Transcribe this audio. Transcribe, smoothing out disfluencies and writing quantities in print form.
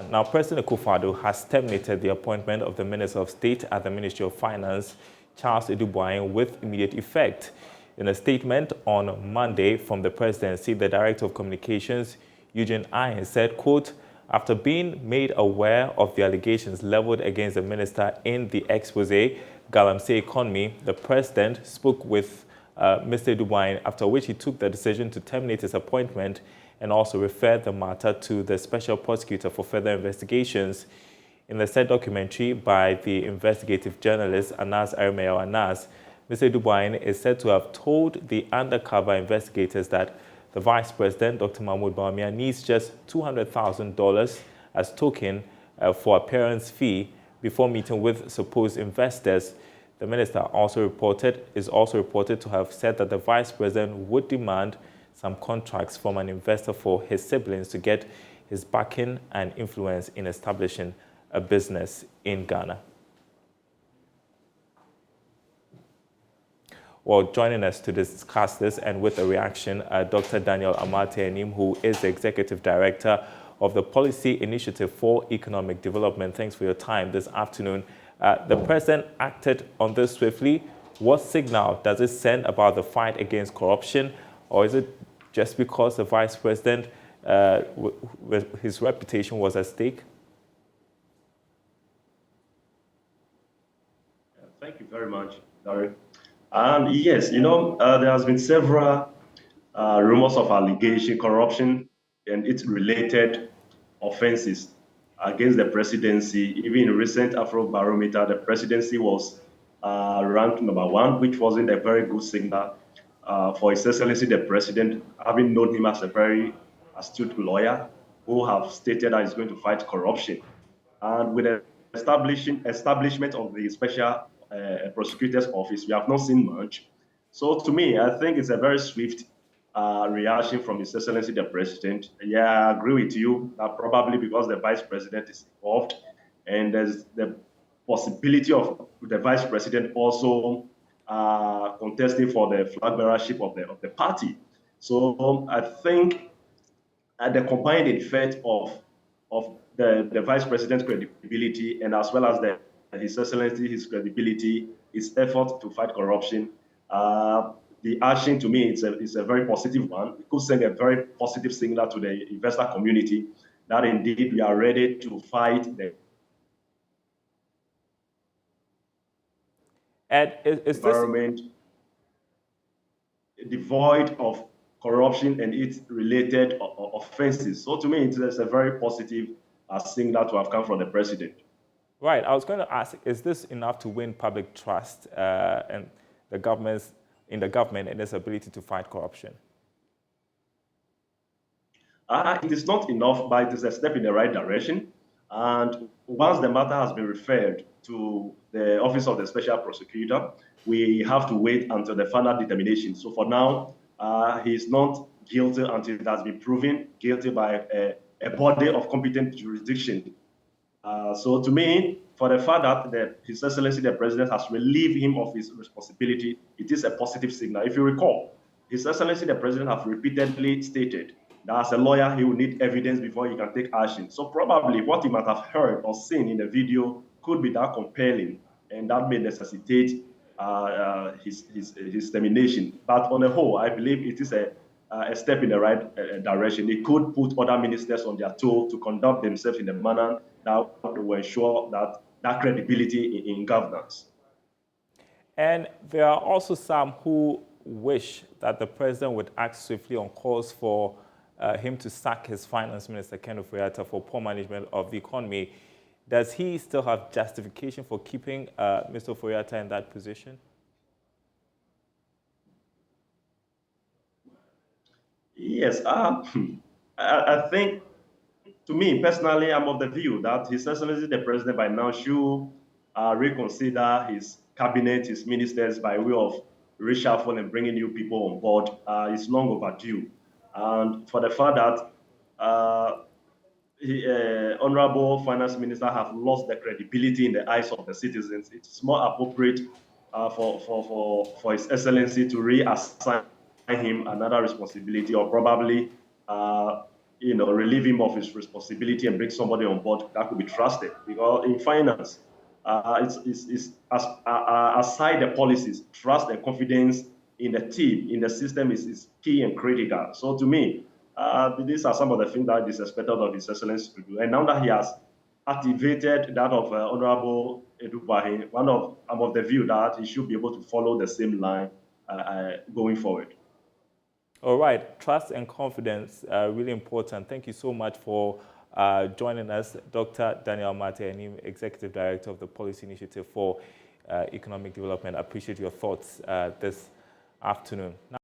Now, President Akufo-Addo has terminated the appointment of the Minister of State at the Ministry of Finance, Charles Adu Boahen, with immediate effect. In a statement on Monday from the presidency, the Director of Communications, Eugene Ayen, said, quote, after being made aware of the allegations leveled against the minister in the expose, Galamsey Economy, the president spoke with Mr. Adu Boahen, after which he took the decision to terminate his appointment and also referred the matter to the special prosecutor for further investigations. In the said documentary by the investigative journalist Anas Arimeo Anas, Mr. Adu Boahen is said to have told the undercover investigators that the Vice President, Dr. Mahmoud Bawumia, needs just $200,000 as token for appearance fee before meeting with supposed investors. The minister is also reported to have said that the Vice President would demand some contracts from an investor for his siblings to get his backing and influence in establishing a business in Ghana. Well, joining us to discuss this and with a reaction, Dr. Daniel Amate-Anim, who is the Executive Director of the Policy Initiative for Economic Development. Thanks for your time this afternoon. The President acted on this swiftly. What signal does it send about the fight against corruption? Or is it just because the Vice President, his reputation was at stake? Thank you very much, Larry. And yes, there has been several rumors of allegation, corruption, and its related offenses against the presidency. Even in recent Afrobarometer, the presidency was ranked #1, which wasn't a very good signal for His Excellency the President, having known him as a very astute lawyer who have stated that he's going to fight corruption. And with the establishment of the special prosecutor's office, we have not seen much. So to me, I think it's a very swift reaction from His Excellency the President. Yeah, I agree with you that probably because the Vice President is involved, and there's the possibility of the Vice President also contesting for the flag bearership of the party. So I think the combined effect of the Vice President's credibility and as well as His Excellency, his credibility, his effort to fight corruption, the action to me is a very positive one. It could send a very positive signal to the investor community that indeed we are ready to fight the environment devoid of corruption and its related offenses. So to me, it's a very positive signal to have come from the president. Right. I was going to ask, is this enough to win public trust and the government and its ability to fight corruption? It is not enough, but it is a step in the right direction. And once the matter has been referred to the Office of the Special Prosecutor, we have to wait until the final determination. So for now, he is not guilty until it has been proven guilty by a body of competent jurisdiction. So to me, for the fact that His Excellency the President has relieved him of his responsibility, it is a positive signal. If you recall, His Excellency the President has repeatedly stated that as a lawyer, he will need evidence before he can take action. So probably what he might have heard or seen in the video could be that compelling, and that may necessitate his termination. But on the whole, I believe it is a step in the right direction. It could put other ministers on their toe to conduct themselves in a manner that will ensure that credibility in governance. And there are also some who wish that the president would act swiftly on calls for him to sack his finance minister, Ken Ofori-Atta, for poor management of the economy. Does he still have justification for keeping Mr. Ofori-Atta in that position? Yes, I think, to me personally, I'm of the view that His Excellency the President by now should reconsider his cabinet, his ministers, by way of reshuffle and bringing new people on board. It's long overdue. And for the fact that Honorable Finance Minister have lost the credibility in the eyes of the citizens, it's more appropriate for His Excellency to reassign him another responsibility, or probably relieve him of his responsibility and bring somebody on board that could be trusted. Because in finance, aside the policies, trust and confidence in the team, in the system is key and critical. So to me, these are some of the things that is expected of His Excellency to do. And now that he has activated that of Honorable Adu Boahen, I'm of the view that he should be able to follow the same line going forward. All right, trust and confidence are really important. Thank you so much for joining us, Dr. Daniel Mate, Executive Director of the Policy Initiative for Economic Development. I appreciate your thoughts this afternoon.